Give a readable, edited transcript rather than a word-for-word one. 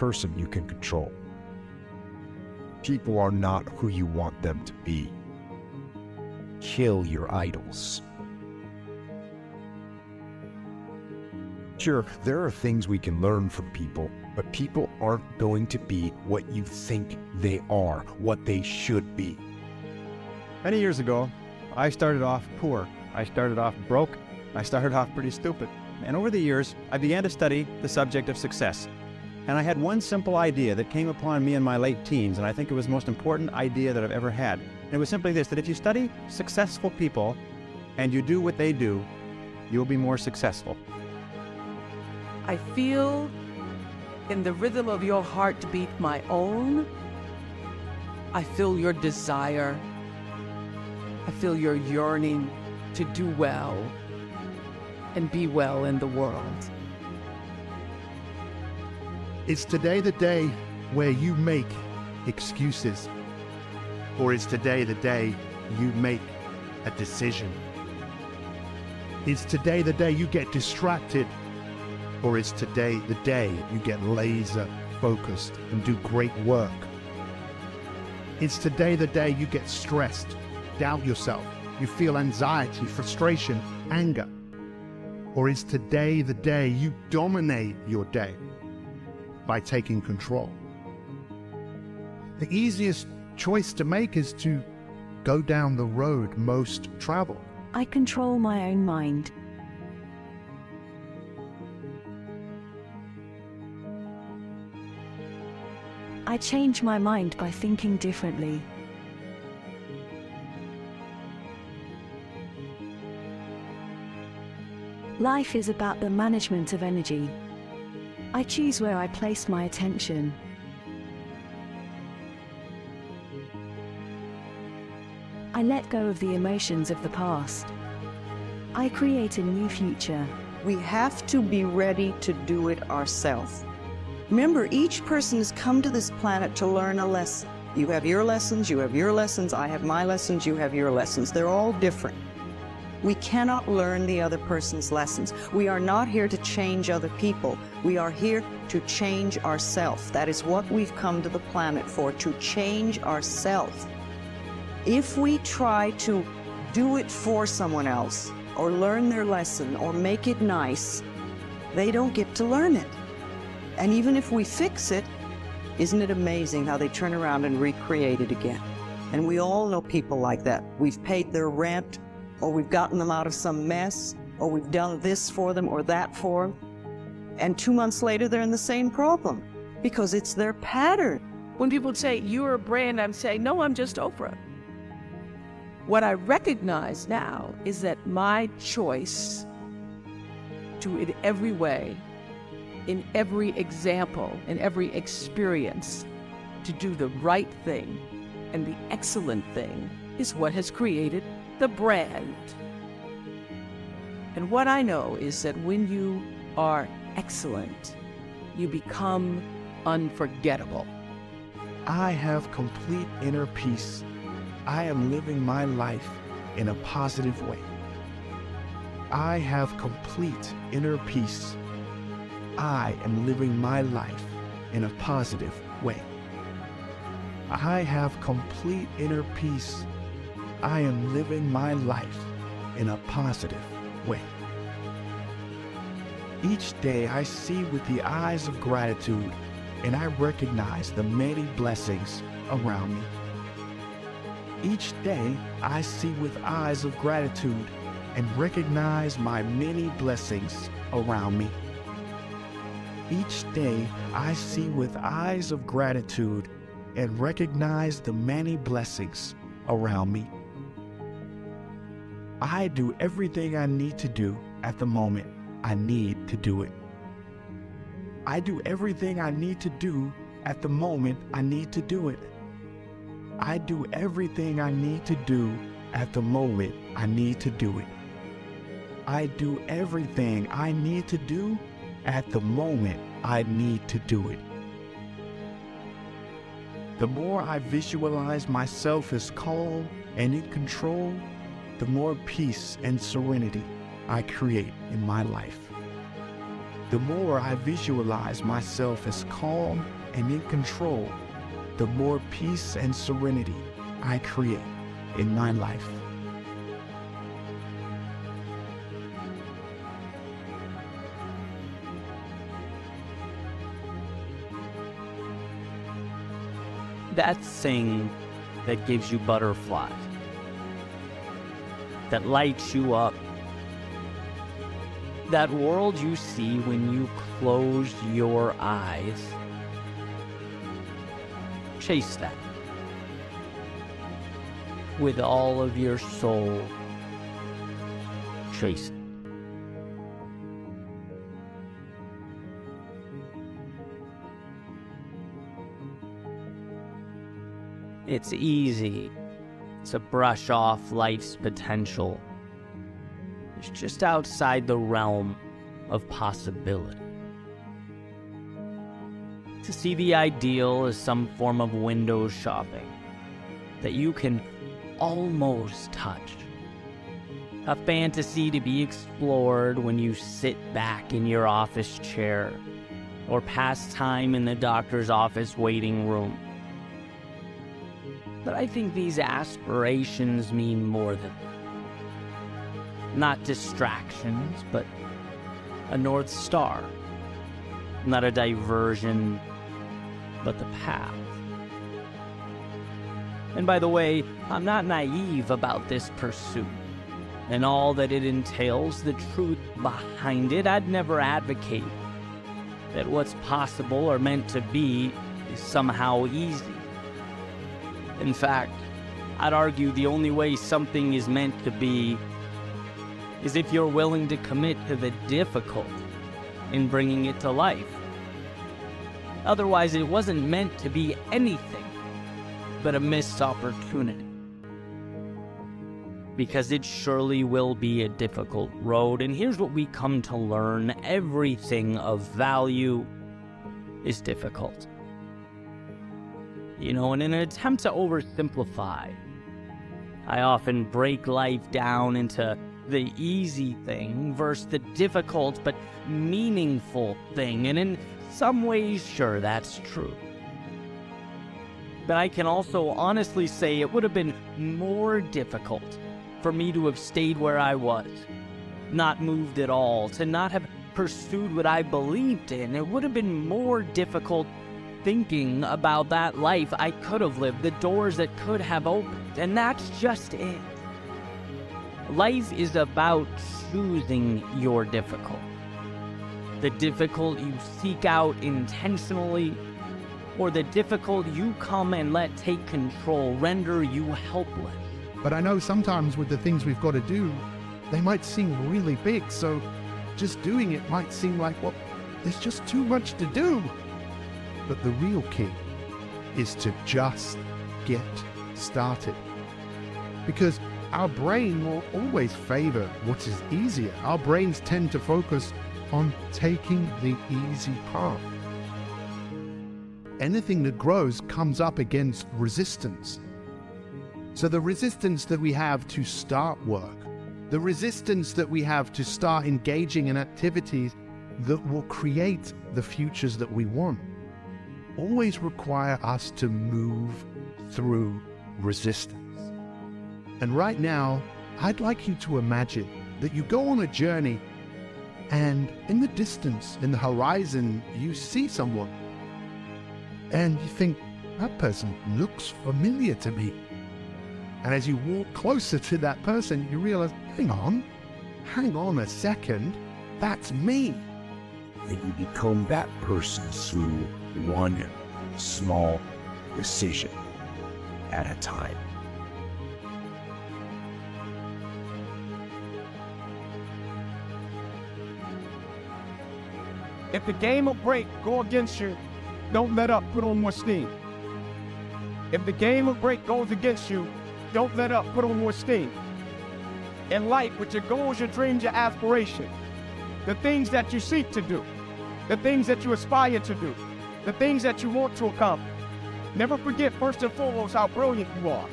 person you can control. People are not who you want them to be. Kill your idols. Sure, there are things we can learn from people, but people aren't going to be what you think they are, what they should be. Many years ago, I started off poor. I started off broke. I started off pretty stupid. And over the years, I began to study the subject of success. And I had one simple idea that came upon me in my late teens, and I think it was the most important idea that I've ever had. And it was simply this, that if you study successful people and you do what they do, you'll be more successful. I feel in the rhythm of your heart beat my own. I feel your desire. I feel your yearning to do well and be well in the world. Is today the day where you make excuses? Or is today the day you make a decision? Is today the day you get distracted? Or is today the day you get laser focused and do great work? Is today the day you get stressed, doubt yourself, you feel anxiety, frustration, anger? Or is today the day you dominate your day by taking control? The easiest choice to make is to go down the road most travel. I control my own mind. I change my mind by thinking differently. Life is about the management of energy. I choose where I place my attention. I let go of the emotions of the past. I create a new future. We have to be ready to do it ourselves. Remember, each person has come to this planet to learn a lesson. You have your lessons, you have your lessons, I have my lessons, you have your lessons. They're all different. We cannot learn the other person's lessons. We are not here to change other people. We are here to change ourselves. That is what we've come to the planet for, to change ourselves. If we try to do it for someone else, or learn their lesson, or make it nice, they don't get to learn it. And even if we fix it, isn't it amazing how they turn around and recreate it again? And we all know people like that. We've paid their rent, or we've gotten them out of some mess, or we've done this for them or that for them. And 2 months later, they're in the same problem because it's their pattern. When people say, you're a brand, I'm saying, no, I'm just Oprah. What I recognize now is that my choice to, in every way, in every example, in every experience, to do the right thing and the excellent thing is what has created the brand. And what I know is that when you are excellent, you become unforgettable. I have complete inner peace. I am living my life in a positive way. I have complete inner peace. I am living my life in a positive way. I have complete inner peace. I am living my life in a positive way. Each day I see with the eyes of gratitude, and I recognize the many blessings around me. Each day I see with eyes of gratitude and recognize my many blessings around me. Each day I see with eyes of gratitude and recognize the many blessings around me. I do everything I need to do at the moment I need to do it. I do everything I need to do at the moment I need to do it. I do everything I need to do at the moment I need to do it. I do everything I need to do at the moment I need to do it. The more I visualize myself as calm and in control, the more peace and serenity I create in my life. The more I visualize myself as calm and in control, the more peace and serenity I create in my life. That thing that gives you butterflies, that lights you up, that world you see when you close your eyes, chase that with all of your soul. Chase it. It's easy to brush off life's potential. It's just outside the realm of possibility. To see the ideal as some form of window shopping that you can almost touch. A fantasy to be explored when you sit back in your office chair or pass time in the doctor's office waiting room. But I think these aspirations mean more than that. Not distractions, but a North Star. Not a diversion, but the path. And by the way, I'm not naive about this pursuit and all that it entails, the truth behind it. I'd never advocate that what's possible or meant to be is somehow easy. In fact, I'd argue the only way something is meant to be is if you're willing to commit to the difficult in bringing it to life. Otherwise, it wasn't meant to be anything but a missed opportunity. Because it surely will be a difficult road, and here's what we come to learn: everything of value is difficult. In an attempt to oversimplify, I often break life down into the easy thing versus the difficult but meaningful thing. And in some ways, sure, that's true. But I can also honestly say it would have been more difficult for me to have stayed where I was, not moved at all, to not have pursued what I believed in. It would have been more difficult thinking about that life I could have lived, the doors that could have opened, and that's just it. Life is about choosing your difficult. The difficult you seek out intentionally, or the difficult you come and let take control, render you helpless. But I know sometimes with the things we've got to do, they might seem really big, so just doing it might seem like, well, there's just too much to do. But the real key is to just get started. Because our brain will always favor what is easier. Our brains tend to focus on taking the easy path. Anything that grows comes up against resistance. So the resistance that we have to start work, the resistance that we have to start engaging in activities that will create the futures that we want, always require us to move through resistance. And right now, I'd like you to imagine that you go on a journey and in the distance, in the horizon, you see someone and you think, that person looks familiar to me. And as you walk closer to that person, you realize, hang on a second, that's me. And you become that person through one small decision at a time. If the game or break go against you, don't let up, put on more steam. If the game or break goes against you, don't let up, put on more steam. In life, with your goals, your dreams, your aspirations, the things that you seek to do, the things that you aspire to do, the things that you want to accomplish, never forget first and foremost how brilliant you are.